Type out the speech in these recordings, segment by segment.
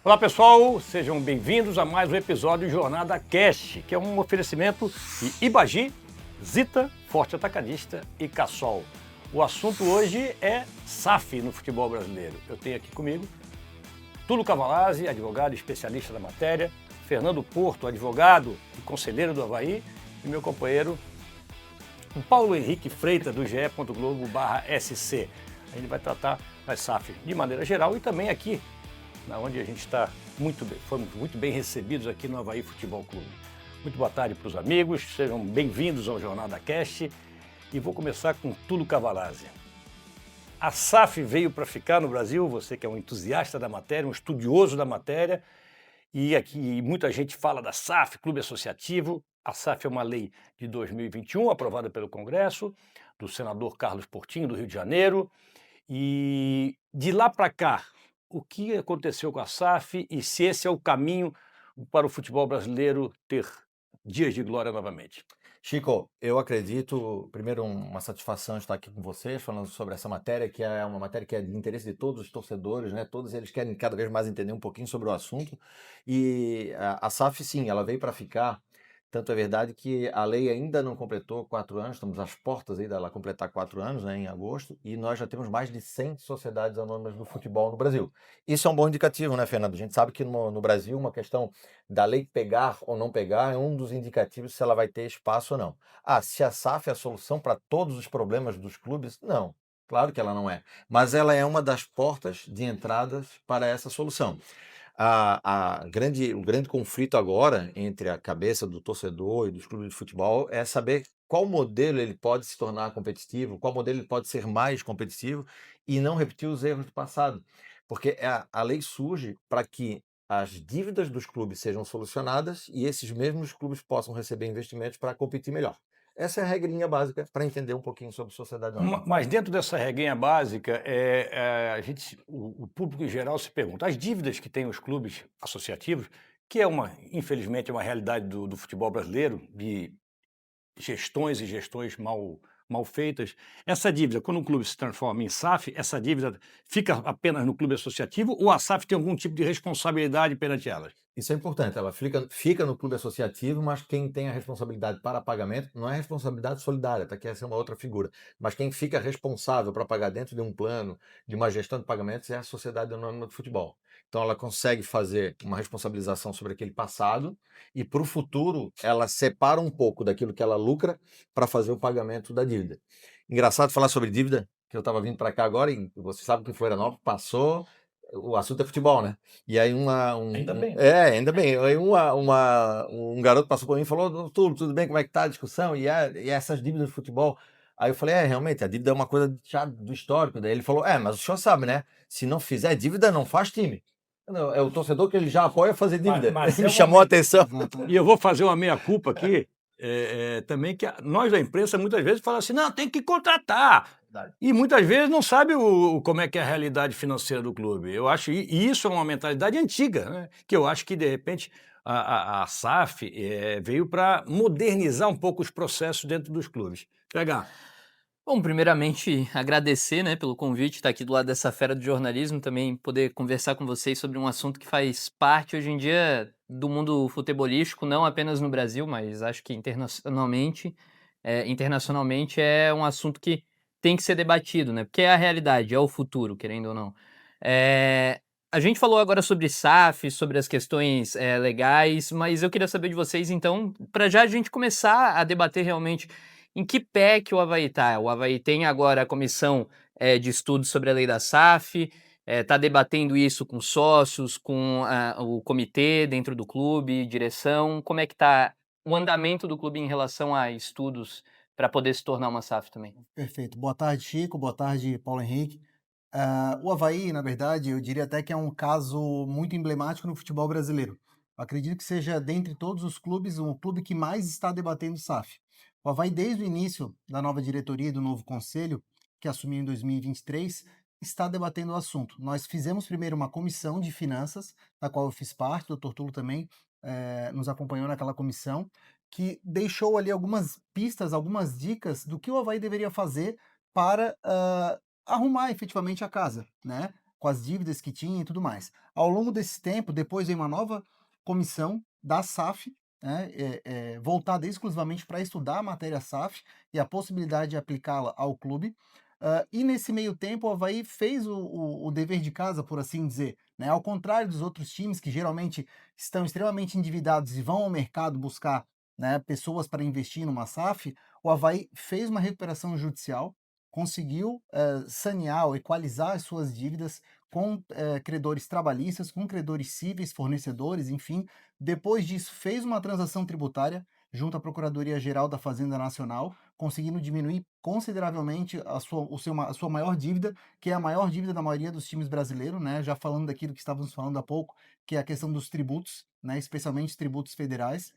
Olá pessoal, sejam bem-vindos a mais um episódio do Jornada Cast, que é um oferecimento de Ibagi, Zita, Forte Atacadista e Cassol. O assunto hoje é SAF no futebol brasileiro. Eu tenho aqui comigo Túlio Cavalazzi, advogado e especialista da matéria, Fernando Porto, advogado e conselheiro do Avaí, e meu companheiro Paulo Henrique Freitas, do ge.globo/SC. A gente vai tratar das SAF de maneira geral e também aqui, onde a gente está fomos muito bem recebidos aqui no Avaí Futebol Clube. Muito boa tarde para os amigos, sejam bem-vindos ao Jornada Cast e vou começar com Túlio Cavalazzi. A SAF veio para ficar no Brasil, você que é um entusiasta da matéria, um estudioso da matéria, e aqui muita gente fala da SAF, Clube Associativo. A SAF é uma lei de 2021, aprovada pelo Congresso, do senador Carlos Portinho, do Rio de Janeiro, e de lá para cá, o que aconteceu com a SAF e se esse é o caminho para o futebol brasileiro ter dias de glória novamente? Chico, eu acredito, primeiro uma satisfação estar aqui com vocês, falando sobre essa matéria, que é uma matéria que é de interesse de todos os torcedores, né? Todos eles querem cada vez mais entender um pouquinho sobre o assunto. E a SAF, sim, ela veio para ficar. Tanto é verdade que a lei ainda não completou 4 anos, estamos às portas aí dela completar 4 anos, né, em agosto, e nós já temos mais de 100 sociedades anônimas do futebol no Brasil. Isso é um bom indicativo, né, Fernando? A gente sabe que no Brasil uma questão da lei pegar ou não pegar é um dos indicativos se ela vai ter espaço ou não. Se a SAF é a solução para todos os problemas dos clubes? Não, claro que ela não é. Mas ela é uma das portas de entradas para essa solução. O grande conflito agora entre a cabeça do torcedor e dos clubes de futebol é saber qual modelo ele pode se tornar competitivo, qual modelo ele pode ser mais competitivo e não repetir os erros do passado. Porque a lei surge para que as dívidas dos clubes sejam solucionadas e esses mesmos clubes possam receber investimentos para competir melhor. Essa é a regrinha básica para entender um pouquinho sobre sociedade anônima. Mas dentro dessa regrinha básica, o público em geral se pergunta, as dívidas que têm os clubes associativos, que infelizmente, é uma realidade do futebol brasileiro, de gestões e gestões mal feitas. Essa dívida, quando um clube se transforma em SAF, essa dívida fica apenas no clube associativo ou a SAF tem algum tipo de responsabilidade perante elas? Isso é importante, ela fica no clube associativo, mas quem tem a responsabilidade para pagamento não é responsabilidade solidária, tá? Que essa é uma outra figura. Mas quem fica responsável para pagar dentro de um plano, de uma gestão de pagamentos, é a Sociedade Anônima de Futebol. Então ela consegue fazer uma responsabilização sobre aquele passado e para o futuro ela separa um pouco daquilo que ela lucra para fazer o pagamento da dívida. Engraçado falar sobre dívida, que eu estava vindo para cá agora e você sabe que em Florianópolis passou o assunto é futebol, né? E aí Ainda bem. ainda bem. Aí um garoto passou por mim e falou, tudo bem, como é que tá a discussão? E essas dívidas de futebol? Aí eu falei, realmente, a dívida é uma coisa já do histórico. Daí ele falou, mas o senhor sabe, né? Se não fizer dívida, não faz time. Não, é o torcedor que ele já apoia fazer dívida. Mas Me chamou a atenção. E eu vou fazer uma meia-culpa aqui, também, que nós da imprensa muitas vezes falamos assim, não, tem que contratar. E muitas vezes não sabe como é que é a realidade financeira do clube. Eu acho, e isso é uma mentalidade antiga, né? Que eu acho que, de repente, a SAF veio para modernizar um pouco os processos dentro dos clubes. Pegar. Bom, primeiramente agradecer, né, pelo convite, estar aqui do lado dessa fera do jornalismo, também poder conversar com vocês sobre um assunto que faz parte hoje em dia do mundo futebolístico, não apenas no Brasil, mas acho que internacionalmente é um assunto que tem que ser debatido, né, porque é a realidade, é o futuro, querendo ou não. A gente falou agora sobre SAF, sobre as questões legais, mas eu queria saber de vocês, então, para já a gente começar a debater realmente em que pé que o Avaí está? O Avaí tem agora a comissão de estudos sobre a lei da SAF, está debatendo isso com sócios, com o comitê dentro do clube, direção. Como é que está o andamento do clube em relação a estudos para poder se tornar uma SAF também? Perfeito. Boa tarde, Chico. Boa tarde, Paulo Henrique. O Avaí, na verdade, eu diria até que é um caso muito emblemático no futebol brasileiro. Eu acredito que seja, dentre todos os clubes, um clube que mais está debatendo SAF. O Avaí, desde o início da nova diretoria e do novo conselho, que assumiu em 2023, está debatendo o assunto. Nós fizemos primeiro uma comissão de finanças, da qual eu fiz parte, o Dr. Tulo também nos acompanhou naquela comissão, que deixou ali algumas pistas, algumas dicas do que o Avaí deveria fazer para arrumar efetivamente a casa, né? com as dívidas que tinha e tudo mais. Ao longo desse tempo, depois veio uma nova comissão da SAF, né, voltada exclusivamente para estudar a matéria SAF e a possibilidade de aplicá-la ao clube. E nesse meio tempo, o Avaí fez o dever de casa, por assim dizer, né? Ao contrário dos outros times que geralmente estão extremamente endividados e vão ao mercado buscar, né, pessoas para investir numa SAF, o Avaí fez uma recuperação judicial, conseguiu sanear ou equalizar as suas dívidas com credores trabalhistas, com credores cíveis, fornecedores, enfim. Depois disso, fez uma transação tributária junto à Procuradoria-Geral da Fazenda Nacional, conseguindo diminuir consideravelmente a sua maior dívida, que é a maior dívida da maioria dos times brasileiros, né? Já falando daquilo que estávamos falando há pouco, que é a questão dos tributos, né? Especialmente os tributos federais.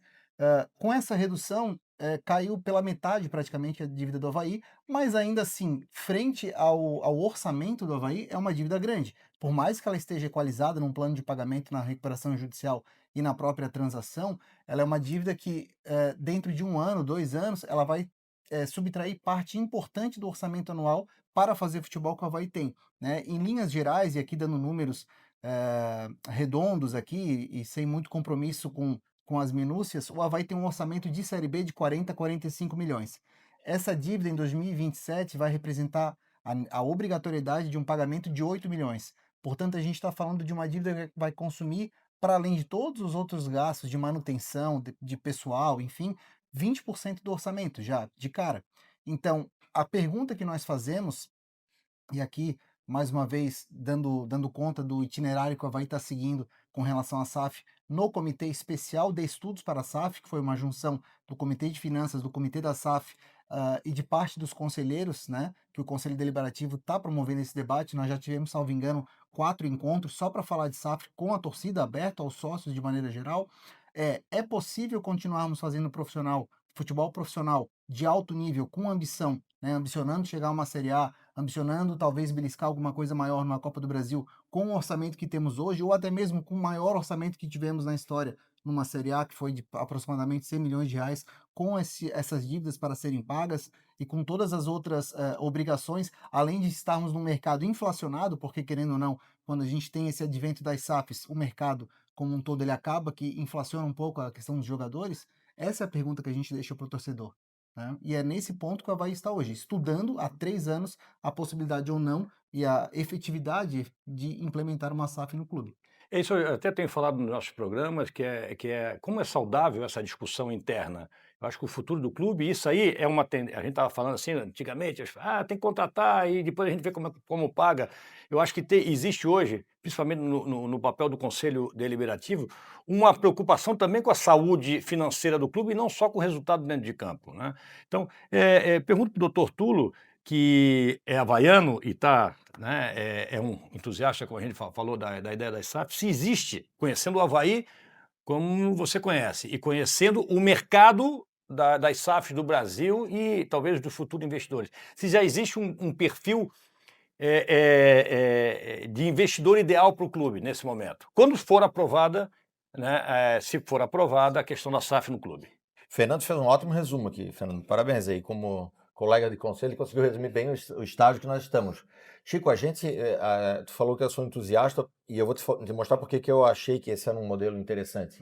Com essa redução, caiu pela metade praticamente a dívida do Avaí, mas ainda assim, frente ao orçamento do Avaí, é uma dívida grande. Por mais que ela esteja equalizada num plano de pagamento na recuperação judicial e na própria transação, ela é uma dívida que, dentro de 1 ano, 2 anos, ela vai subtrair parte importante do orçamento anual para fazer futebol que o Avaí tem, né? Em linhas gerais, e aqui dando números redondos aqui e sem muito compromisso com as minúcias, o Avaí tem um orçamento de Série B de 40 a 45 milhões. Essa dívida em 2027 vai representar a obrigatoriedade de um pagamento de 8 milhões. Portanto, a gente está falando de uma dívida que vai consumir, para além de todos os outros gastos de manutenção, de pessoal, enfim, 20% do orçamento já, de cara. Então, a pergunta que nós fazemos, e aqui, mais uma vez, dando conta do itinerário que o Avaí está seguindo com relação à SAF, no Comitê Especial de Estudos para a SAF, que foi uma junção do Comitê de Finanças, do Comitê da SAF e de parte dos conselheiros, né, que o Conselho Deliberativo está promovendo esse debate. Nós já tivemos, salvo engano, 4 encontros só para falar de SAF com a torcida aberta aos sócios de maneira geral. É possível continuarmos fazendo futebol profissional de alto nível, com ambição, né, ambicionando chegar a uma Série A, ambicionando talvez beliscar alguma coisa maior numa Copa do Brasil, com o orçamento que temos hoje, ou até mesmo com o maior orçamento que tivemos na história numa Série A, que foi de aproximadamente 100 milhões de reais, com essas dívidas para serem pagas e com todas as outras obrigações, além de estarmos num mercado inflacionado, porque querendo ou não, quando a gente tem esse advento das SAFs, o mercado como um todo ele acaba que inflaciona um pouco a questão dos jogadores. Essa é a pergunta que a gente deixa para o torcedor, né? E é nesse ponto que o Avaí está hoje, estudando há 3 anos a possibilidade ou não e a efetividade de implementar uma SAF no clube. É isso, eu até tenho falado nos nossos programas, que é como é saudável essa discussão interna. Eu acho que o futuro do clube, isso aí é uma tendência. A gente estava falando assim antigamente, tem que contratar e depois a gente vê como paga. Eu acho que existe hoje, principalmente no papel do Conselho Deliberativo, uma preocupação também com a saúde financeira do clube e não só com o resultado dentro de campo, né? Então, pergunto para o doutor Tulo, que é havaiano e está, né, é um entusiasta, como a gente falou, da ideia das SAF, se existe, conhecendo o Avaí como você conhece, e conhecendo o mercado das SAFs do Brasil e talvez dos futuros investidores, se já existe um perfil de investidor ideal para o clube nesse momento, quando for aprovada, né, se for aprovada a questão da SAF no clube. Fernando fez um ótimo resumo aqui, Fernando. Parabéns aí, como colega de conselho, conseguiu resumir bem o estágio que nós estamos. Chico, a gente, tu falou que eu sou entusiasta e eu vou te mostrar porque que eu achei que esse era um modelo interessante.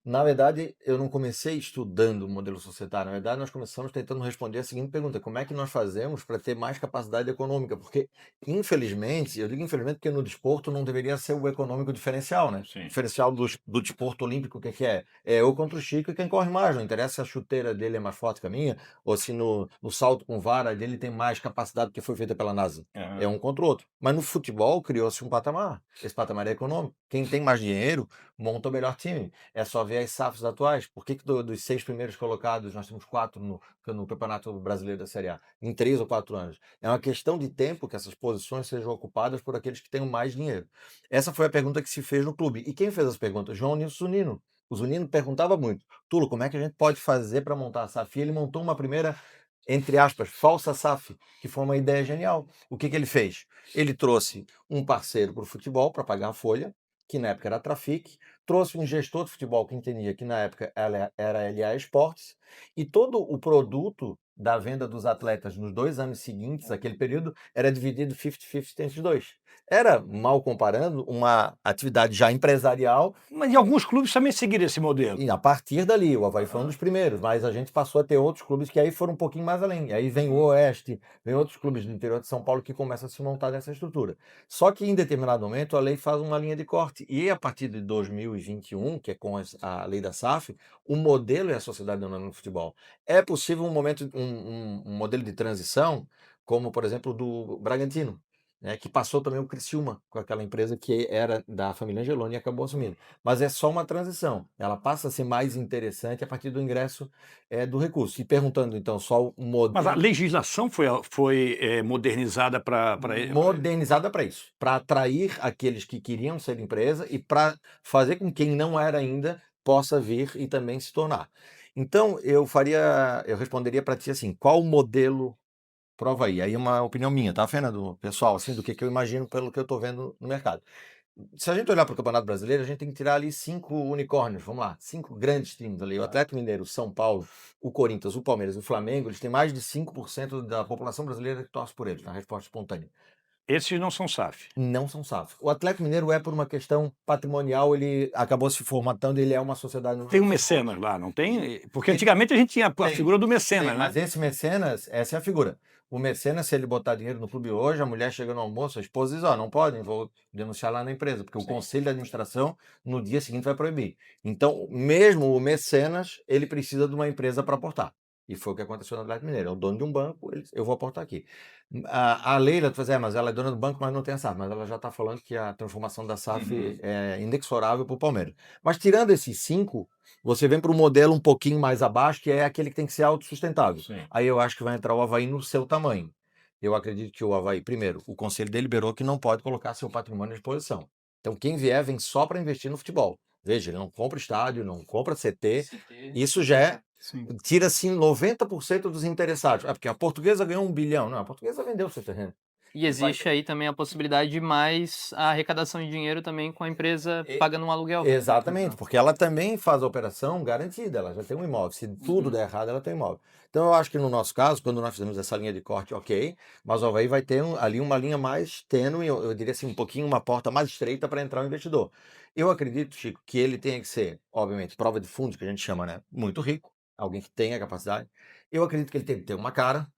Na verdade, eu não comecei estudando o modelo societário. Na verdade, nós começamos tentando responder a seguinte pergunta: como é que nós fazemos para ter mais capacidade econômica? Porque, infelizmente, eu digo infelizmente porque no desporto não deveria ser o econômico diferencial, né? Sim. O diferencial do desporto olímpico, o que é? É eu contra o Chico e quem corre mais. Não interessa se a chuteira dele é mais forte que a minha, ou se no salto com vara dele tem mais capacidade porque foi feita pela NASA. É um contra o outro. Mas no futebol criou-se um patamar. Esse patamar é econômico. Quem tem mais dinheiro monta o melhor time. É só ver as SAFs atuais. Por que dos 6 primeiros colocados nós temos 4 no Campeonato Brasileiro da Série A? Em 3 ou 4 anos. É uma questão de tempo que essas posições sejam ocupadas por aqueles que têm mais dinheiro. Essa foi a pergunta que se fez no clube. E quem fez as perguntas? João Nilson Zunino. O Zunino perguntava muito: Tulo, como é que a gente pode fazer para montar a SAF? E ele montou uma primeira, entre aspas, falsa SAF, que foi uma ideia genial. O que ele fez? Ele trouxe um parceiro para o futebol para pagar a folha, que na época era a Trafic, trouxe um gestor de futebol que entendia que na época era a LA Esportes, e todo o produto da venda dos atletas nos 2 anos seguintes, aquele período, era dividido 50-50 entre os dois. Era, mal comparando, uma atividade já empresarial. Mas em alguns clubes também seguiram esse modelo. E a partir dali, o Avaí foi um dos primeiros, mas a gente passou a ter outros clubes que aí foram um pouquinho mais além. E aí vem o Oeste, vem outros clubes do interior de São Paulo que começam a se montar nessa estrutura. Só que em determinado momento a lei faz uma linha de corte. E a partir de 2021, que é com a lei da SAF, o modelo é a sociedade anônima no futebol. É possível um modelo de transição, como por exemplo do Bragantino, né, que passou também o Criciúma, com aquela empresa que era da família Angeloni e acabou assumindo. Mas é só uma transição. Ela passa a ser mais interessante a partir do ingresso do recurso. E perguntando, então, só o Mas a modelo legislação foi modernizada para. modernizada para isso, para atrair aqueles que queriam ser empresa e para fazer com que quem não era ainda possa vir e também se tornar. Então, eu responderia para ti assim, qual o modelo prova aí? Aí é uma opinião minha, tá, Fernando? Pessoal, assim, do que eu imagino pelo que eu estou vendo no mercado. Se a gente olhar para o Campeonato Brasileiro, a gente tem que tirar ali 5 unicórnios, vamos lá, 5 grandes times ali. O Atlético Mineiro, o São Paulo, o Corinthians, o Palmeiras, o Flamengo, eles têm mais de 5% da população brasileira que torce por eles, na resposta espontânea. Esses não são SAF. Não são SAF. O Atlético Mineiro é por uma questão patrimonial, ele acabou se formatando, ele é uma sociedade... Tem um mecenas lá, não tem? Porque antigamente a gente tinha a Tem, figura do mecenas, né? Mas esse mecenas, essa é a figura. O mecenas, se ele botar dinheiro no clube hoje, a mulher chega no almoço, a esposa diz, ó, não podem, vou denunciar lá na empresa, porque o conselho de administração no dia seguinte vai proibir. Então, mesmo o mecenas, ele precisa de uma empresa para aportar. E foi o que aconteceu no Atlético Mineiro. É o dono de um banco, eu vou aportar aqui. A Leila, tu vai dizer, mas ela é dona do banco, mas não tem a SAF. Mas ela já está falando que a transformação da SAF é indexorável para o Palmeiras. Mas tirando esses 5, você vem para um modelo um pouquinho mais abaixo, que é aquele que tem que ser autossustentável. Sim. Aí eu acho que vai entrar o Avaí no seu tamanho. Eu acredito que o Avaí, primeiro, o Conselho deliberou que não pode colocar seu patrimônio à disposição. Então quem vier vem só para investir no futebol. Veja, ele não compra estádio, não compra CT. Isso já tira assim 90% dos interessados. É porque a Portuguesa ganhou 1 bilhão. Não, a Portuguesa vendeu seu terreno. E existe aí também a possibilidade de mais a arrecadação de dinheiro também com a empresa pagando um aluguel. Exatamente, porque ela também faz a operação garantida, ela já tem um imóvel. Se tudo der errado, ela tem um imóvel. Então eu acho que no nosso caso, quando nós fizemos essa linha de corte, ok, mas o Avaí vai ter ali uma linha mais tênue, eu diria assim, um pouquinho uma porta mais estreita para entrar o investidor. Eu acredito, Chico, que ele tenha que ser, obviamente, prova de fundos, que a gente chama, né? Muito rico, alguém que tenha capacidade. Eu acredito que ele tem que ter uma cara,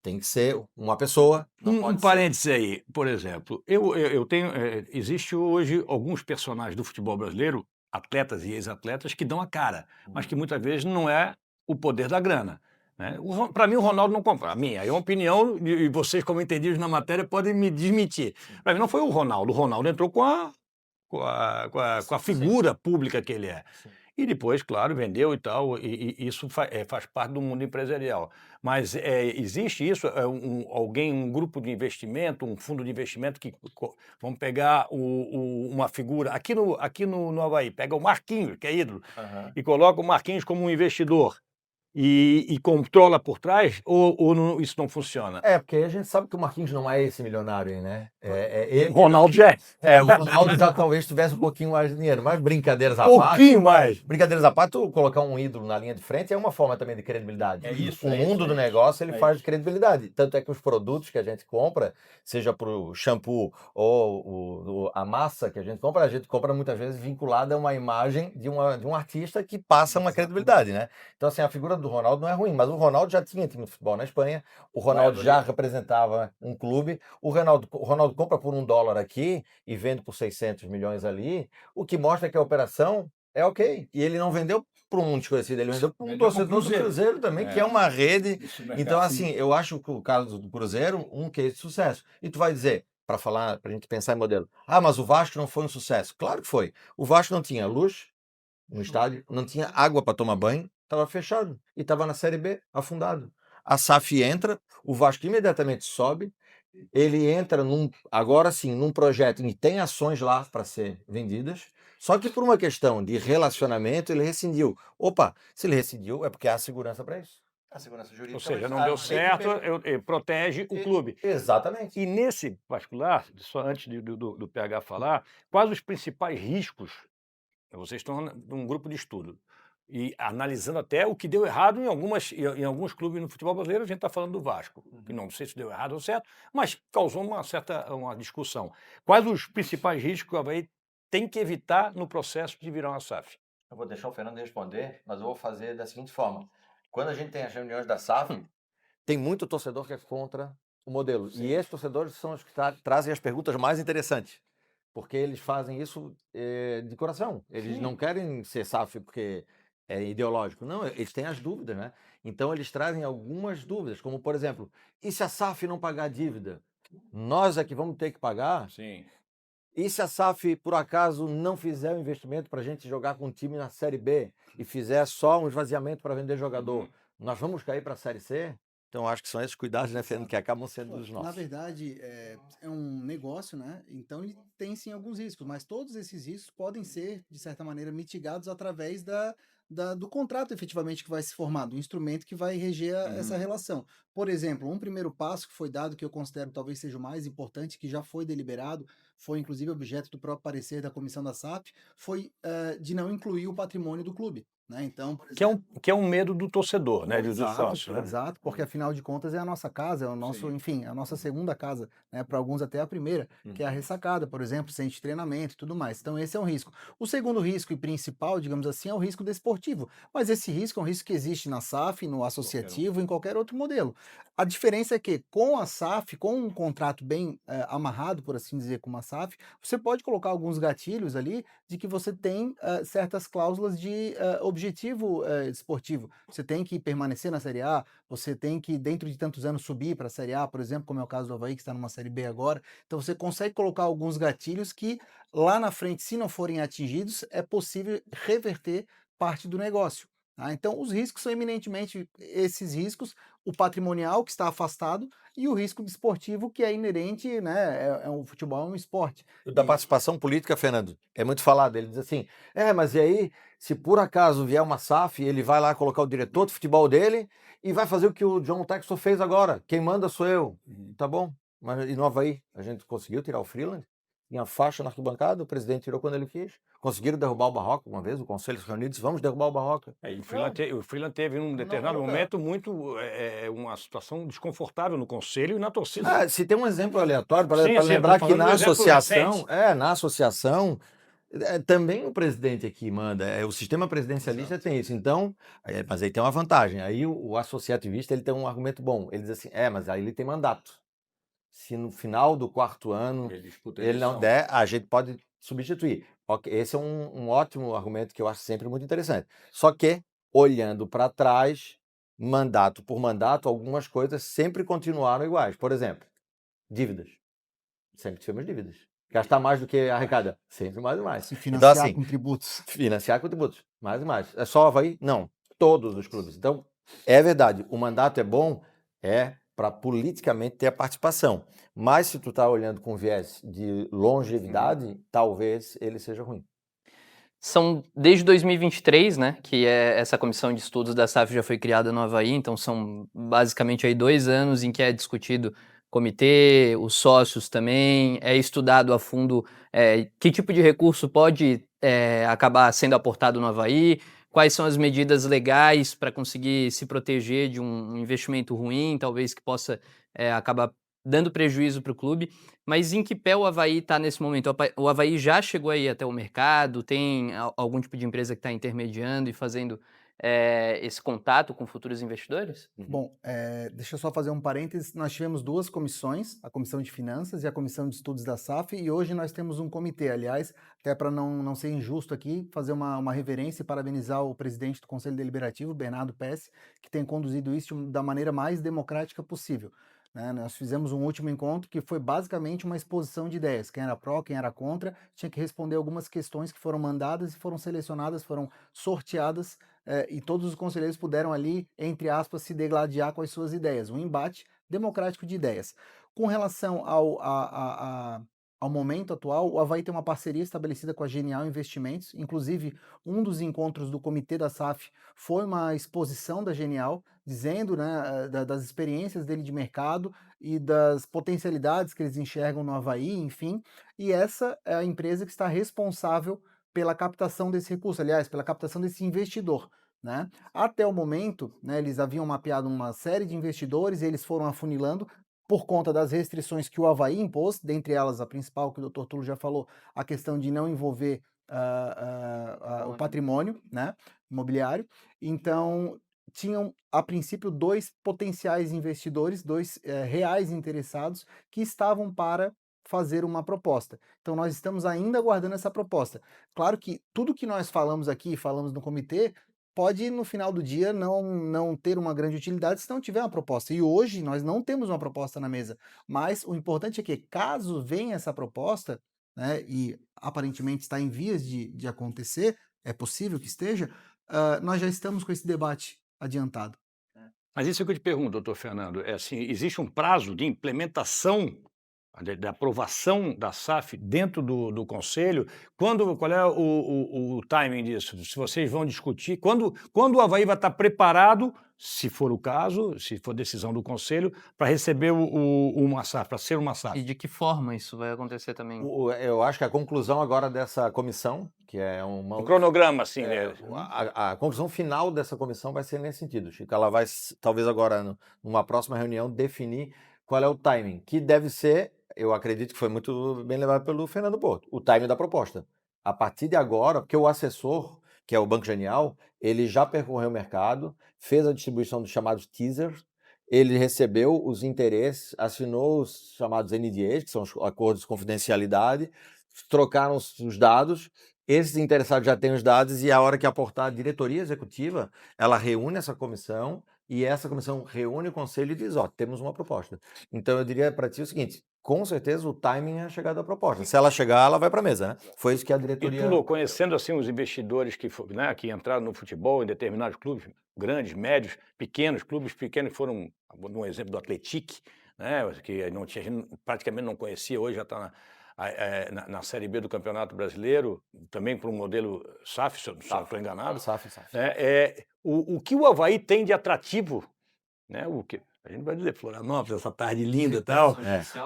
tem que ser uma pessoa. Não Um pode ser. parênteses aí, por exemplo, eu tenho. Existe hoje alguns personagens do futebol brasileiro, atletas e ex-atletas, que dão a cara, mas que muitas vezes não é o poder da grana. Né? Para mim, o Ronaldo não compra. A minha é uma opinião, e vocês, como entendidos na matéria, podem me desmentir. Para mim, não foi o Ronaldo. O Ronaldo entrou com a figura pública que ele é. E depois, claro, vendeu e tal, e isso faz parte do mundo empresarial. Mas existe isso, um grupo de investimento, um fundo de investimento que vamos pegar uma figura, aqui no Avaí, pega o Marquinhos, que é ídolo, e coloca o Marquinhos como um investidor. E controla por trás, ou isso não funciona? Porque a gente sabe que o Marquinhos não é esse milionário aí, né? O Ronaldo já é. O Ronaldo já talvez tivesse um pouquinho mais de dinheiro, mas brincadeiras à parte. Pouquinho mais. Brincadeiras à parte, tu colocar um ídolo na linha de frente é uma forma também de credibilidade. O mundo do negócio, ele faz de credibilidade. Tanto é que os produtos que a gente compra, seja para o shampoo ou a massa que a gente compra muitas vezes vinculada a uma imagem de um artista que passa uma credibilidade, né? Então, assim, a figura do Ronaldo não é ruim, mas o Ronaldo já tinha time de futebol na Espanha, o Ronaldo já representava um clube, o Ronaldo compra por $1 aqui e vende por 600 milhões ali, o que mostra que a operação é ok. E ele não vendeu para um desconhecido, ele vendeu para um torcedor do Cruzeiro também, que é uma rede. Então, assim, eu acho que o caso do Cruzeiro, um case de sucesso. E tu vai dizer, para a gente pensar em modelo, mas o Vasco não foi um sucesso. Claro que foi. O Vasco não tinha luz no estádio, não tinha água para tomar banho, estava fechado e estava na Série B, afundado. A SAF entra, o Vasco imediatamente sobe, ele entra agora sim, num projeto e tem ações lá para ser vendidas, só que por uma questão de relacionamento ele rescindiu. Opa, se ele rescindiu é porque há segurança para isso. A segurança jurídica. Ou seja, não deu certo, protege o clube. Exatamente. E nesse particular, só antes do PH falar, quais os principais riscos? Vocês estão num grupo de estudo. e analisando até o que deu errado em alguns clubes no futebol brasileiro. A gente está falando do Vasco, que não sei se deu errado ou certo, mas causou uma discussão. Quais os principais riscos que o Avaí tem que evitar no processo de virar uma SAF? Eu vou deixar o Fernando responder, mas eu vou fazer da seguinte forma. Quando a gente tem as reuniões da SAF, tem muito torcedor que é contra o modelo. E esses torcedores são os que trazem as perguntas mais interessantes, porque eles fazem isso de coração. Eles não querem ser SAF porque é ideológico. Não, eles têm as dúvidas, né? Então eles trazem algumas dúvidas, como por exemplo, e se a SAF não pagar a dívida? Nós é que vamos ter que pagar? Sim. E se a SAF, por acaso, não fizer o investimento para a gente jogar com um time na Série B e fizer só um esvaziamento para vender jogador, nós vamos cair para a Série C? Então, acho que são esses cuidados, né, Fernando, que acabam sendo os Na nossos. verdade, é um negócio, né? Então ele tem sim alguns riscos, mas todos esses riscos podem ser, de certa maneira, mitigados através do contrato efetivamente que vai se formar, do instrumento que vai reger essa relação. Por exemplo, um primeiro passo que foi dado, que eu considero talvez seja o mais importante, que já foi deliberado, foi inclusive objeto do próprio parecer da comissão da SAF, foi de não incluir o patrimônio do clube. Né? Então, por exemplo, Que é um medo do torcedor, né? Do exato, sócio, né? exato, porque afinal de contas é a nossa casa, é o nosso, enfim, a nossa segunda casa, né? Para alguns até a primeira, que é a ressacada, por exemplo, centro de treinamento e tudo mais. Então esse é um risco. O segundo risco e principal, digamos assim, é o risco desportivo. Mas esse risco é um risco que existe na SAF, no associativo, em qualquer outro modelo. A diferença é que com a SAF, com um contrato bem amarrado, por assim dizer, com uma SAF, você pode colocar alguns gatilhos ali de que você tem certas cláusulas de objetivo desportivo. Você tem que permanecer na Série A, você tem que, dentro de tantos anos, subir para a Série A, por exemplo, como é o caso do Avaí, que está numa Série B agora. Então você consegue colocar alguns gatilhos que, lá na frente, se não forem atingidos, é possível reverter parte do negócio. Tá? Então, os riscos são eminentemente esses riscos, o patrimonial, que está afastado, e o risco desportivo, que é inerente, né? O futebol é um esporte. Da participação política, Fernando, é muito falado. Ele diz assim, mas e aí, se por acaso vier uma SAF, ele vai lá colocar o diretor de futebol dele e vai fazer o que o John Textor fez agora. Quem manda sou eu. Tá bom. Mas e no Avaí, a gente conseguiu tirar o Freeland? Tinha faixa na arquibancada, o presidente tirou quando ele quis. Conseguiram derrubar o Barroca uma vez, o Conselho reunido disse, vamos derrubar o Barroca. E o Freeland teve, num determinado momento, uma situação desconfortável no Conselho e na torcida. Se tem um exemplo aleatório, para Sim, lembrar tô que falando na do exemplo associação, recente. também o presidente aqui manda, o sistema presidencialista tem isso. Então, mas aí tem uma vantagem. Aí o associativista ele tem um argumento bom. Ele diz assim, mas aí ele tem mandato. Se no final do quarto ano ele não der, a gente pode substituir. Esse é um ótimo argumento que eu acho sempre muito interessante. Só que, olhando para trás, mandato por mandato, algumas coisas sempre continuaram iguais. Por exemplo, dívidas. Sempre tivemos dívidas. Gastar mais do que arrecada. Sempre mais e mais. Se financiar Então, assim, com tributos. Financiar com tributos. Mais e mais. É só o Avaí? Não. Todos os clubes. Então, é verdade. O mandato é bom, para politicamente ter a participação. Mas se tu está olhando com viés de longevidade, talvez ele seja ruim. São desde 2023, né, que essa comissão de estudos da SAF já foi criada no Avaí, então são basicamente aí 2 anos em que é discutido comitê, os sócios também, é estudado a fundo que tipo de recurso pode acabar sendo aportado no Avaí, quais são as medidas legais para conseguir se proteger de um investimento ruim, talvez que possa acabar dando prejuízo para o clube. Mas em que pé o Avaí está nesse momento? O Avaí já chegou aí até o mercado? Tem algum tipo de empresa que está intermediando e fazendo esse contato com futuros investidores? Bom, deixa eu só fazer um parênteses. Nós tivemos 2 comissões, a Comissão de Finanças e a Comissão de Estudos da SAF, e hoje nós temos um comitê. Aliás, até para não ser injusto aqui, fazer uma reverência e parabenizar o presidente do Conselho Deliberativo, Bernardo Pesce, que tem conduzido isso da maneira mais democrática possível. Né? Nós fizemos um último encontro que foi basicamente uma exposição de ideias. Quem era pró, quem era contra, tinha que responder algumas questões que foram mandadas e foram selecionadas, foram sorteadas, e todos os conselheiros puderam ali, entre aspas, se degladiar com as suas ideias. Um embate democrático de ideias. Com relação ao momento atual, o Avaí tem uma parceria estabelecida com a Genial Investimentos. Inclusive, um dos encontros do comitê da SAF foi uma exposição da Genial, dizendo, né, das experiências dele de mercado e das potencialidades que eles enxergam no Avaí, enfim. E essa é a empresa que está responsável pela captação desse recurso, aliás, pela captação desse investidor. né? Até o momento, né, eles haviam mapeado uma série de investidores e eles foram afunilando por conta das restrições que o Avaí impôs, dentre elas a principal, que o Dr. Tulo já falou, a questão de não envolver o patrimônio, né, imobiliário. Então, tinham, a princípio, 2 potenciais investidores, 2 reais interessados, que estavam para fazer uma proposta. Então, nós estamos ainda aguardando essa proposta. Claro que tudo que nós falamos aqui, falamos no comitê, pode, no final do dia, não ter uma grande utilidade se não tiver uma proposta. E hoje nós não temos uma proposta na mesa. Mas o importante é que, caso venha essa proposta, né, e aparentemente está em vias de acontecer, é possível que esteja, nós já estamos com esse debate adiantado. Mas isso é o que eu te pergunto, doutor Fernando, é assim, existe um prazo de implementação da aprovação da SAF dentro do conselho? Qual é o timing disso? Se vocês vão discutir, quando o Avaí vai estar preparado, se for o caso, se for decisão do conselho, para receber uma SAF, para ser uma E SAF? de que forma isso vai acontecer também? Eu acho que a conclusão agora dessa comissão, que é uma... O cronograma, assim, É, né? a conclusão final dessa comissão vai ser nesse sentido, Chico. Ela vai, talvez agora, numa próxima reunião, definir qual é o timing, que deve ser, eu acredito que foi muito bem levado pelo Fernando Porto, o timing da proposta. A partir de agora, porque o assessor, que é o Banco Genial, ele já percorreu o mercado, fez a distribuição dos chamados teasers, ele recebeu os interesses, assinou os chamados NDAs, que são os acordos de confidencialidade, trocaram os dados. Esses interessados já têm os dados e a hora que aportar a diretoria executiva, ela reúne essa comissão e essa comissão reúne o conselho e diz, ó, temos uma proposta. Então eu diria para ti o seguinte, com certeza o timing é a chegada da proposta. Se ela chegar, ela vai para a mesa, né? Foi isso que a E diretoria... Tulo, conhecendo assim os investidores né, que entraram no futebol em determinados clubes, grandes, médios, pequenos, clubes pequenos foram, um exemplo do Atlético, né, que não tinha, a gente praticamente não conhecia, hoje já está na Série B do Campeonato Brasileiro, também por um modelo SAF, se eu não estou enganado. SAF. O que o Avaí tem de atrativo, né, o que a gente vai dizer, Florianópolis, essa tarde linda e tal,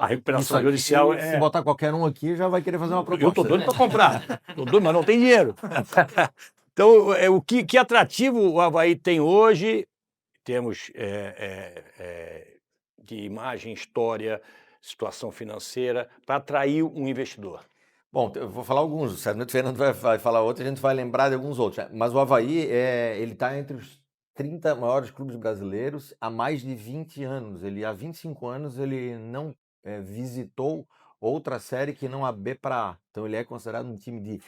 a recuperação Isso aqui, judicial se botar qualquer um aqui, já vai querer fazer uma proposta. Eu tô doido para comprar, tô doido, mas não tem dinheiro. Então, que atrativo o Avaí tem hoje, temos de imagem, história, situação financeira, para atrair um investidor? Bom, eu vou falar alguns, certamente o Fernando vai falar outros, a gente vai lembrar de alguns outros, né? Mas o Avaí, ele está entre os 30 maiores clubes brasileiros há mais de 20 anos. Há 25 anos ele não visitou outra série que não a B para A. Então ele é considerado um time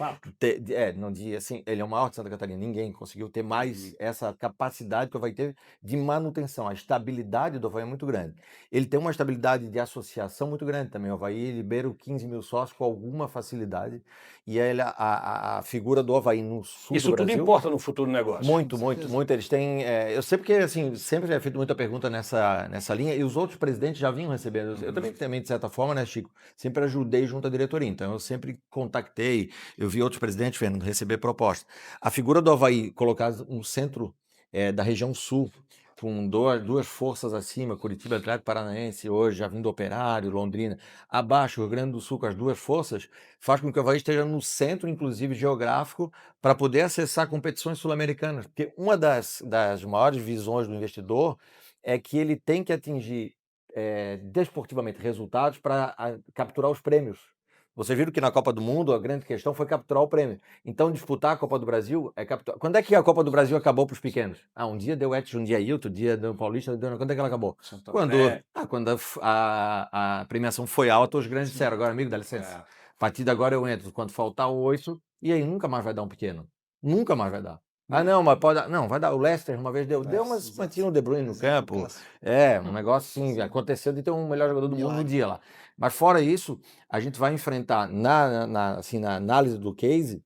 assim, ele é o maior de Santa Catarina. Ninguém conseguiu ter mais essa capacidade que o Avaí teve de manutenção. A estabilidade do Avaí é muito grande. Ele tem uma estabilidade de associação muito grande também. O Avaí libera 15 mil sócios com alguma facilidade. E a figura do Avaí no sul Isso do Brasil... tudo importa no futuro negócio. Muito. Eles têm... eu sei porque, assim, sempre é feito muita pergunta nessa linha, e os outros presidentes já vinham recebendo. Eu também, de certa forma, né, Chico, sempre ajudei junto à diretoria. Então, eu sempre contactei, eu vi outros presidentes, Fernando, receber propostas. A figura do Avaí, colocar no centro da região sul, com duas forças acima, Curitiba, Atlético Paranaense, hoje já vindo Operário, Londrina, abaixo, Rio Grande do Sul, com as duas forças, faz com que o Avaí esteja no centro, inclusive geográfico, para poder acessar competições sul-americanas. Porque uma das maiores visões do investidor é que ele tem que atingir desportivamente resultados para capturar os prêmios. Vocês viram que na Copa do Mundo a grande questão foi capturar o prêmio. Então, disputar a Copa do Brasil é capturar. Quando é que a Copa do Brasil acabou para os pequenos? Um dia deu Edson, um dia Ailton, dia deu Paulista. Quando é que ela acabou? Quando a premiação foi alta, os grandes disseram, agora, amigo, dá licença. A partir de agora eu entro. Quando faltar o 8, e aí nunca mais vai dar um pequeno. Nunca mais vai dar. Não, mas pode dar. Não, vai dar. O Leicester uma vez deu umas plantinhas no De Bruyne no campo. Um negócio assim, aconteceu de ter um melhor jogador do mundo no dia lá. Mas fora isso, a gente vai enfrentar, na análise do case,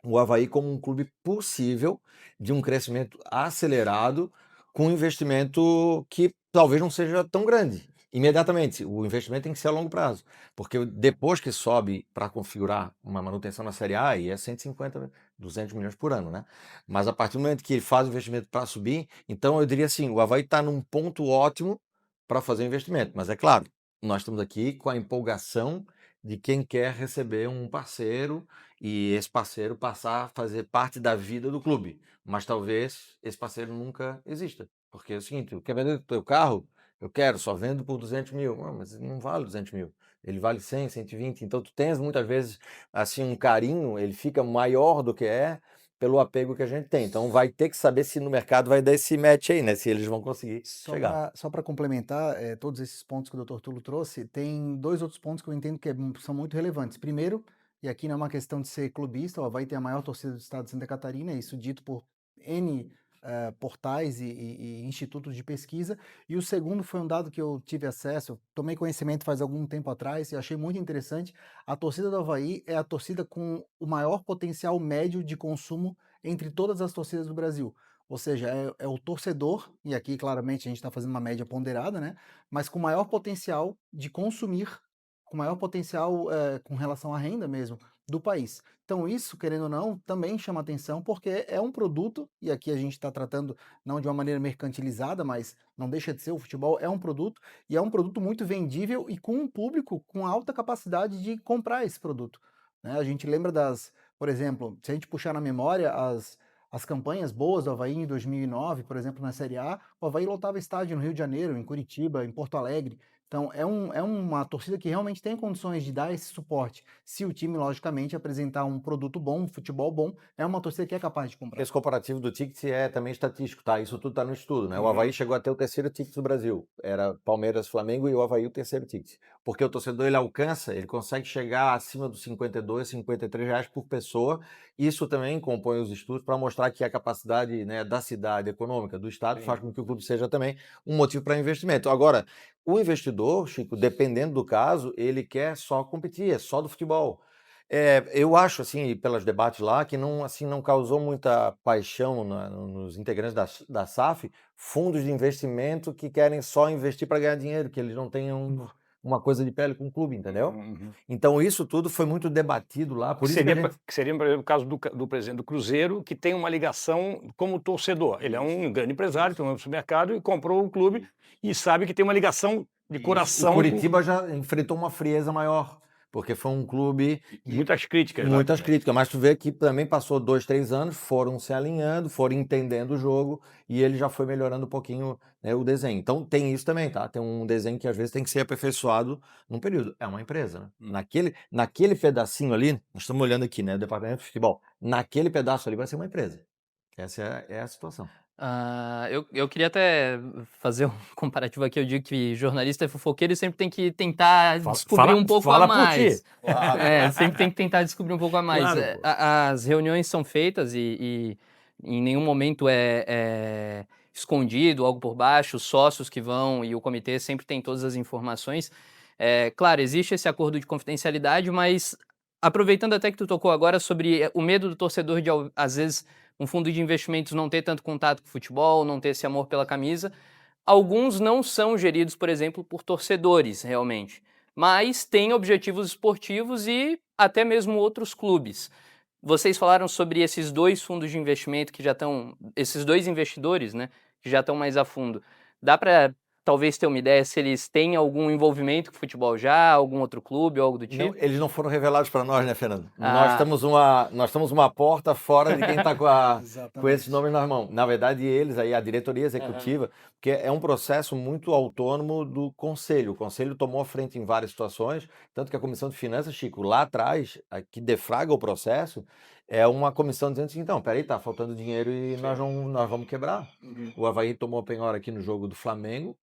o Avaí como um clube possível de um crescimento acelerado com um investimento que talvez não seja tão grande. Imediatamente, o investimento tem que ser a longo prazo, porque depois que sobe para configurar uma manutenção na Série A, aí é 150, 200 milhões por ano, né? Mas a partir do momento que ele faz o investimento para subir, então eu diria assim, o Avaí está num ponto ótimo para fazer o investimento, mas é claro, nós estamos aqui com a empolgação de quem quer receber um parceiro e esse parceiro passar a fazer parte da vida do clube. Mas talvez esse parceiro nunca exista. Porque é o seguinte, quer vender o teu carro? Eu quero, só vendo por 200 mil. Não, mas não vale 200 mil. Ele vale 100, 120. Então tu tens muitas vezes assim um carinho, ele fica maior do que é pelo apego que a gente tem. Então vai ter que saber se no mercado vai dar esse match aí, né? Se eles vão conseguir chegar. Só para complementar todos esses pontos que o Dr. Tulo trouxe, tem dois outros pontos que eu entendo que são muito relevantes. Primeiro, e aqui não é uma questão de ser clubista, o Avaí tem a maior torcida do estado de Santa Catarina, isso dito por N portais e institutos de pesquisa. E o segundo foi um dado que eu tive acesso, eu tomei conhecimento faz algum tempo atrás e achei muito interessante. A torcida do Avaí é a torcida com o maior potencial médio de consumo entre todas as torcidas do Brasil. Ou seja, é o torcedor, e aqui claramente a gente está fazendo uma média ponderada, né? Mas com maior potencial de consumir, com maior potencial com relação à renda mesmo do país. Então, isso, querendo ou não, também chama atenção, porque é um produto, e aqui a gente está tratando não de uma maneira mercantilizada, mas não deixa de ser, o futebol é um produto, e é um produto muito vendível e com um público com alta capacidade de comprar esse produto. Né? A gente lembra por exemplo, se a gente puxar na memória as campanhas boas do Avaí em 2009, por exemplo, na Série A, o Avaí lotava estádio no Rio de Janeiro, em Curitiba, em Porto Alegre. Então, é uma torcida que realmente tem condições de dar esse suporte. Se o time, logicamente, apresentar um produto bom, um futebol bom, é uma torcida que é capaz de comprar. Esse comparativo do ticket é também estatístico, tá? Isso tudo está no estudo, né? O Avaí chegou a ter o terceiro ticket do Brasil. Era Palmeiras, Flamengo e o Avaí o terceiro ticket. Porque o torcedor, ele consegue chegar acima dos 52, 53 reais por pessoa. Isso também compõe os estudos para mostrar que a capacidade, né, da cidade econômica, do estado, faz com que o clube seja também um motivo para investimento. Agora, o investidor, Chico, dependendo do caso, ele quer só competir, é só do futebol. Eu acho, assim, pelos debates lá, que não, assim, não causou muita paixão nos integrantes da SAF, fundos de investimento que querem só investir para ganhar dinheiro, que eles não tenham uma coisa de pele com o clube, entendeu? Então isso tudo foi muito debatido lá. Por isso que Que seria, por exemplo, o caso do presidente do Cruzeiro, que tem uma ligação como torcedor. Ele é um grande empresário, tem um supermercado e comprou o clube e sabe que tem uma ligação de coração. O Curitiba já enfrentou uma frieza maior, porque foi um clube... Muitas críticas. Muitas críticas, mas tu vê que também passou 2, 3 anos, foram se alinhando, foram entendendo o jogo e ele já foi melhorando um pouquinho, né, o desenho. Então tem isso também, tá? Tem um desenho que às vezes tem que ser aperfeiçoado num período. É uma empresa, né? Naquele pedacinho ali, nós estamos olhando aqui, né? O departamento de futebol. Naquele pedaço ali vai ser uma empresa. Essa é a situação. Eu queria até fazer um comparativo aqui. Eu digo que jornalista é fofoqueiro e sempre tem que tentar descobrir um pouco a mais. Sempre tem que tentar descobrir um pouco a mais. Claro. As reuniões são feitas e em nenhum momento é escondido algo por baixo. Os sócios que vão e o comitê sempre tem todas as informações. Claro, existe esse acordo de confidencialidade, mas aproveitando até que tu tocou agora sobre o medo do torcedor de, às vezes, um fundo de investimentos não ter tanto contato com o futebol, não ter esse amor pela camisa. Alguns não são geridos, por exemplo, por torcedores, realmente, mas têm objetivos esportivos e até mesmo outros clubes. Vocês falaram sobre esses dois fundos de investimento que já estão, esses dois investidores, né, que já estão mais a fundo. Dá para talvez ter uma ideia se eles têm algum envolvimento com o futebol já, algum outro clube ou algo do tipo? Não, eles não foram revelados para nós, né, Fernando? Nós estamos uma porta fora de quem está com esses nomes nas mãos. Na verdade, eles aí, a diretoria executiva, porque é um processo muito autônomo do conselho. O conselho tomou a frente em várias situações, tanto que a comissão de finanças, Chico, lá atrás, a que defraga o processo, é uma comissão dizendo assim, então, peraí, tá faltando dinheiro e nós vamos quebrar. O Avaí tomou a penhora aqui no jogo do Flamengo,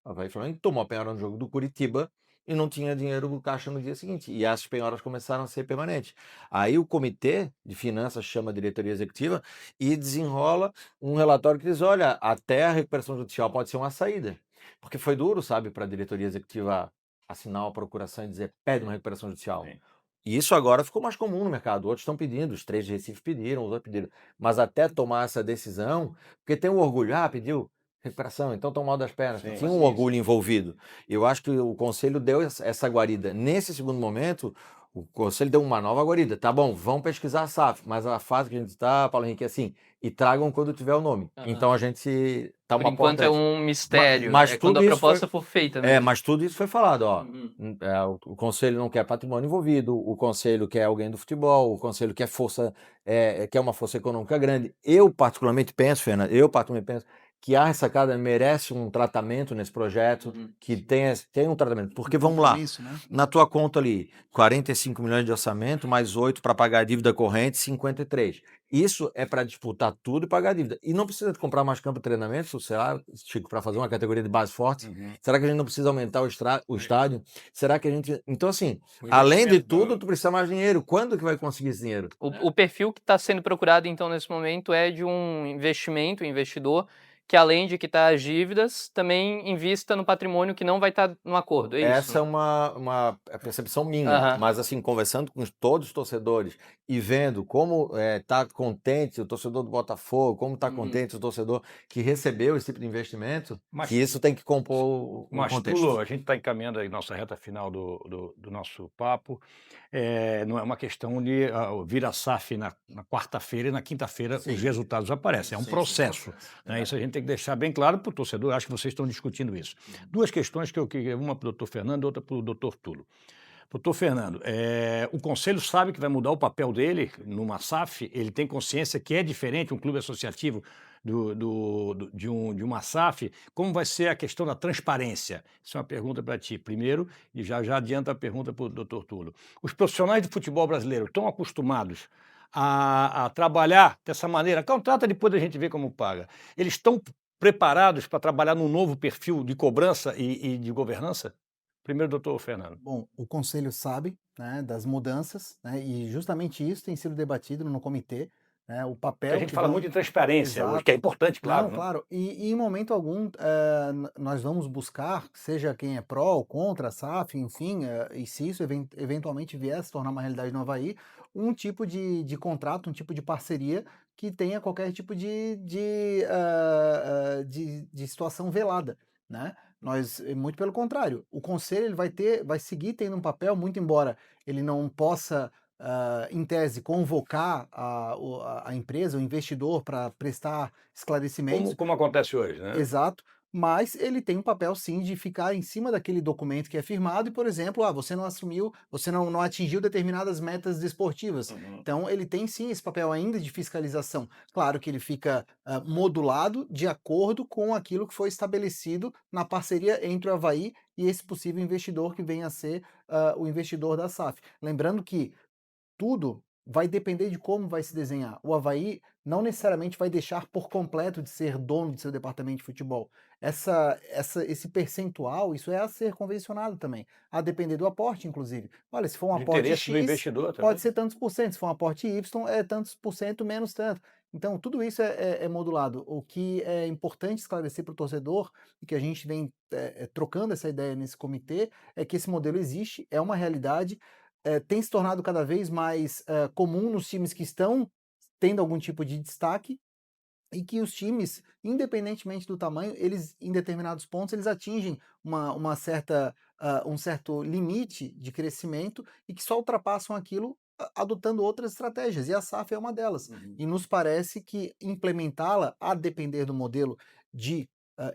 tomou a penhora no jogo do Curitiba e não tinha dinheiro no caixa no dia seguinte. E as penhoras começaram a ser permanentes. Aí o comitê de finanças chama a diretoria executiva e desenrola um relatório que diz, olha, até a recuperação judicial pode ser uma saída. Porque foi duro, sabe, para a diretoria executiva assinar uma procuração e dizer, pede uma recuperação judicial. Sim. E isso agora ficou mais comum no mercado. Outros estão pedindo, os 3 de Recife pediram, os outros pediram. Mas até tomar essa decisão, porque tem um orgulho, pediu recuperação, então estão mal das pernas. Sim, tinha um orgulho envolvido. Eu acho que o conselho deu essa guarida. Nesse segundo momento, O conselho deu uma nova guarida. Tá bom, vão pesquisar a SAF, mas a fase que a gente está, Paulo Henrique, é assim, e tragam quando tiver o nome. Aham. Então a gente tá Por uma enquanto porta é essa. um mistério. Mas É quando tudo a isso proposta foi. for feita mesmo. Mas tudo isso foi falado, ó. Uhum. O conselho não quer patrimônio envolvido, o conselho quer alguém do futebol, o conselho quer força, quer uma força econômica grande. Eu particularmente penso, Fernando, que a Ressacada merece um tratamento nesse projeto, Uhum. que tem um tratamento. Porque Um vamos lá, compromisso, né? na tua conta ali, 45 milhões de orçamento, mais 8 para pagar a dívida corrente, 53. Isso é para disputar tudo e pagar a dívida. E não precisa de comprar mais campo de treinamento, será, Chico, para fazer uma categoria de base forte? Será que a gente não precisa aumentar o estádio? Será que a gente. Então, assim, O além de investimento, tudo, tu precisa mais dinheiro. Quando que vai conseguir esse dinheiro? O perfil que está sendo procurado, então, nesse momento é de um investimento, um investidor, que além de quitar as dívidas, também invista no patrimônio que não vai estar no acordo, é isso? Essa é uma percepção minha, Aham. mas assim, conversando com todos os torcedores e vendo como tá contente o torcedor do Botafogo, como tá Uhum. contente o torcedor que recebeu esse tipo de investimento, Mas- que isso tem que compor o Mas, contexto. Tulo, a gente está encaminhando aí nossa reta final do nosso papo. Não é uma questão de vir a SAF na quarta-feira e na quinta-feira Sim. os resultados aparecem. É um Sim, processo. Né? Isso a gente tem que deixar bem claro para o torcedor. Acho que vocês estão discutindo isso. Duas questões que eu queria, uma para o doutor Fernando e outra para o doutor Tulo. Doutor Fernando, o Conselho sabe que vai mudar o papel dele numa SAF, ele tem consciência que é diferente um clube associativo de uma SAF. Como vai ser a questão da transparência? Isso é uma pergunta para ti primeiro, e já adianta a pergunta para o doutor Tulo. Os profissionais de futebol brasileiro estão acostumados a trabalhar dessa maneira? Contrata, depois a gente vê como paga. Eles estão preparados para trabalhar num novo perfil de cobrança e de governança? Primeiro, doutor Fernando. Bom, o conselho sabe, né, das mudanças, né, e justamente isso tem sido debatido no comitê, né, o Porque papel a gente que fala vão... muito de transparência hoje, Exato. que é importante, claro. Não, claro. E em momento algum nós vamos buscar, seja quem é pró ou contra a SAF, enfim, e se isso eventualmente vier a se tornar uma realidade no Avaí, um tipo de contrato, um tipo de parceria que tenha qualquer tipo de situação velada, né? Muito pelo contrário, o conselho ele vai seguir tendo um papel, muito embora ele não possa em tese, convocar a empresa, o investidor, para prestar esclarecimentos. Como acontece hoje, né? Exato. Mas ele tem um papel, sim, de ficar em cima daquele documento que é firmado e, por exemplo, você não assumiu, você não atingiu determinadas metas desportivas. Então, ele tem, sim, esse papel ainda de fiscalização. Claro que ele fica modulado de acordo com aquilo que foi estabelecido na parceria entre o Avaí e esse possível investidor que venha a ser o investidor da SAF. Lembrando que tudo vai depender de como vai se desenhar. O Avaí não necessariamente vai deixar por completo de ser dono de seu departamento de futebol. Esse percentual, isso é a ser convencionado também, a depender do aporte, inclusive. Olha, se for um De aporte interesse do X, investidor também. pode ser tantos por cento, se for um aporte Y, é tantos por cento menos tanto. Então, tudo isso é modulado. O que é importante esclarecer para o torcedor, e que a gente vem trocando essa ideia nesse comitê, é que esse modelo existe, é uma realidade, tem se tornado cada vez mais comum nos times que estão tendo algum tipo de destaque e que os times, independentemente do tamanho, eles em determinados pontos eles atingem um certo limite de crescimento e que só ultrapassam aquilo adotando outras estratégias, e a SAF é uma delas. E nos parece que implementá-la, a depender do modelo de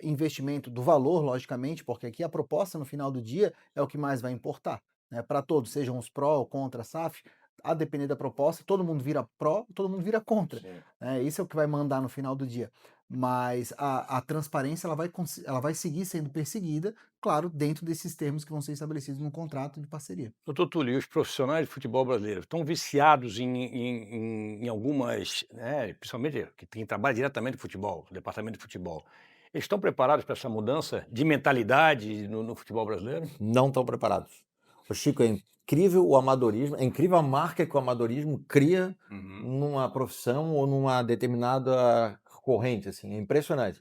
investimento, do valor, logicamente, porque aqui a proposta no final do dia é o que mais vai importar, né, para todos, sejam os pró ou contra a SAF, a depender da proposta, todo mundo vira pró, todo mundo vira contra. Isso é o que vai mandar no final do dia. Mas a transparência ela vai seguir sendo perseguida, claro, dentro desses termos que vão ser estabelecidos no contrato de parceria. Doutor Túlio, e os profissionais de futebol brasileiro estão viciados em algumas, né, principalmente quem trabalha diretamente com futebol, o departamento de futebol. Eles estão preparados para essa mudança de mentalidade no futebol brasileiro? Não estão preparados. O Chico, é incrível o amadorismo, é incrível a marca que o amadorismo cria numa profissão ou numa determinada corrente, assim, é impressionante.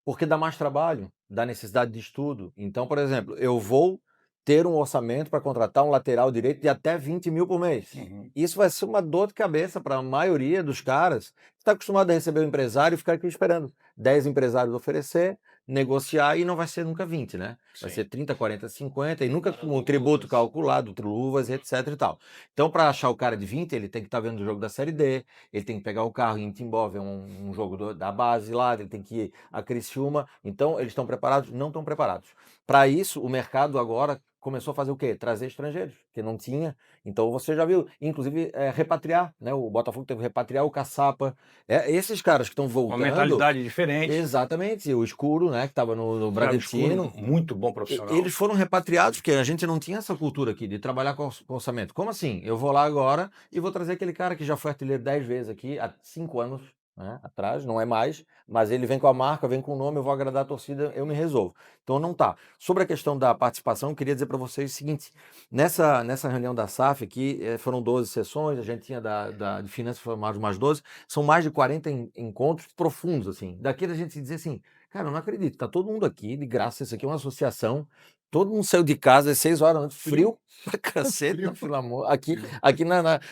Porque dá mais trabalho, dá necessidade de estudo. Então, por exemplo, eu vou ter um orçamento para contratar um lateral direito de até 20 mil por mês. Isso vai ser uma dor de cabeça para a maioria dos caras que está acostumado a receber o empresário e ficar aqui esperando 10 empresários oferecer, negociar e não vai ser nunca 20, né? Vai ser 30, 40, 50 e nunca com o tributo calculado, luvas, etc e tal. Então, para achar o cara de 20, ele tem que estar vendo o jogo da Série D, ele tem que pegar o carro e ir em Timbó, ver um jogo da base lá, ele tem que ir a Criciúma. Então, eles estão preparados? Não estão preparados. Para isso, o mercado agora começou a fazer o quê? Trazer estrangeiros, que não tinha. Então você já viu, inclusive, repatriar, né? O Botafogo teve que repatriar o Caçapa. Esses caras que estão Uma voltando. mentalidade diferente. Exatamente, o Escuro, né? Que estava no Cara, o Bragantino. Escuro, muito bom profissional. Eles foram repatriados, porque a gente não tinha essa cultura aqui de trabalhar com orçamento. Como assim? Eu vou lá agora e vou trazer aquele cara que já foi artilheiro 10 vezes aqui, há 5 anos, né, atrás, não é mais, mas ele vem com a marca, vem com o nome, eu vou agradar a torcida, eu me resolvo. Então não tá. Sobre a questão da participação, eu queria dizer para vocês o seguinte, nessa reunião da SAF aqui, foram 12 sessões, a gente tinha de finanças foram mais 12, são mais de 40 encontros profundos, assim. Daqui a gente dizer assim, cara, eu não acredito, tá todo mundo aqui, de graça, isso aqui é uma associação, todo mundo saiu de casa às 6 horas antes, frio pra cacete, pelo amor. Aqui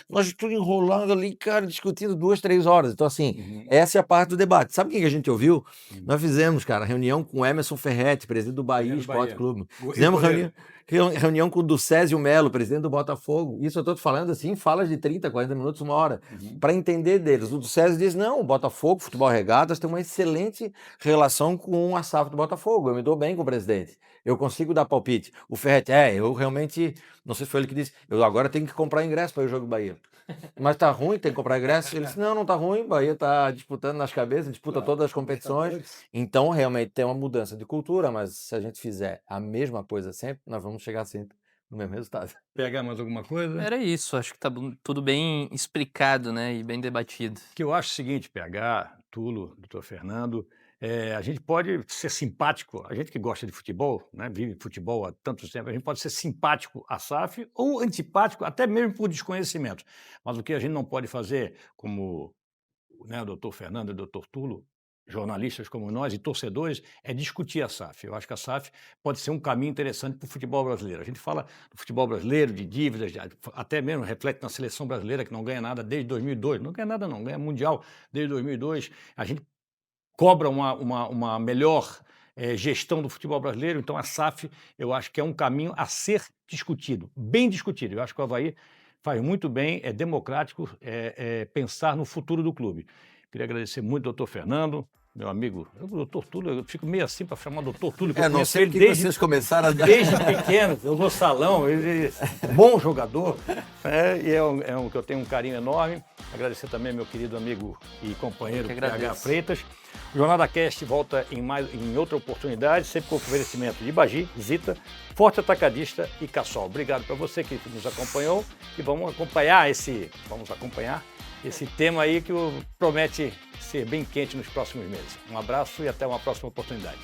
nós tudo enrolando ali, cara, discutindo 2, 3 horas. Então, assim, essa é a parte do debate. Sabe o que a gente ouviu? Nós fizemos, cara, reunião com o Emerson Ferretti, presidente do Bahia Esporte Clube. Fizemos reunião com o Ducésio Melo, presidente do Botafogo. Isso eu estou te falando assim, falas de 30, 40 minutos, 1 hora, para entender deles. O Ducésio diz, não, o Botafogo, Futebol Regatas, tem uma excelente relação com a SAF do Botafogo. Eu me dou bem com o presidente. Eu consigo dar palpite. O Ferretti, eu realmente, não sei se foi ele que disse, eu agora tenho que comprar ingresso para o jogo do Bahia. Mas tá ruim, tem que comprar ingresso? Ele disse, não tá ruim, o Bahia tá disputando nas cabeças, disputa todas as competições. Então, realmente, tem uma mudança de cultura, mas se a gente fizer a mesma coisa sempre, nós vamos chegar sempre no mesmo resultado. Pegar mais alguma coisa? Era isso, acho que tá tudo bem explicado, né, e bem debatido. Que eu acho o seguinte, PH, Tulo, doutor Fernando, a gente pode ser simpático, a gente que gosta de futebol, né, vive futebol há tanto tempo, a gente pode ser simpático à SAF ou antipático, até mesmo por desconhecimento. Mas o que a gente não pode fazer, como, né, o doutor Fernando e o doutor Tulo, jornalistas como nós e torcedores, é discutir a SAF. Eu acho que a SAF pode ser um caminho interessante para o futebol brasileiro. A gente fala do futebol brasileiro, de dívidas, até mesmo reflete na seleção brasileira, que não ganha nada desde 2002. Não ganha nada não, ganha mundial desde 2002. A gente cobra uma melhor gestão do futebol brasileiro, então a SAF eu acho que é um caminho a ser discutido, bem discutido. Eu acho que o Avaí faz muito bem, é democrático pensar no futuro do clube. Queria agradecer muito ao doutor Fernando, meu amigo, o doutor Túlio, eu fico meio assim para chamar doutor Túlio, que eu não conheço sei ele que desde, vocês começaram a dar. desde pequeno, eu no salão, ele bom jogador, e é um que eu tenho um carinho enorme. Agradecer também ao meu querido amigo e companheiro PH Freitas. O Jornada Cast volta em outra oportunidade, sempre com oferecimento de Bagi, Zita, Forte Atacadista e Cassol. Obrigado para você que nos acompanhou e vamos acompanhar esse tema aí que promete ser bem quente nos próximos meses. Um abraço e até uma próxima oportunidade.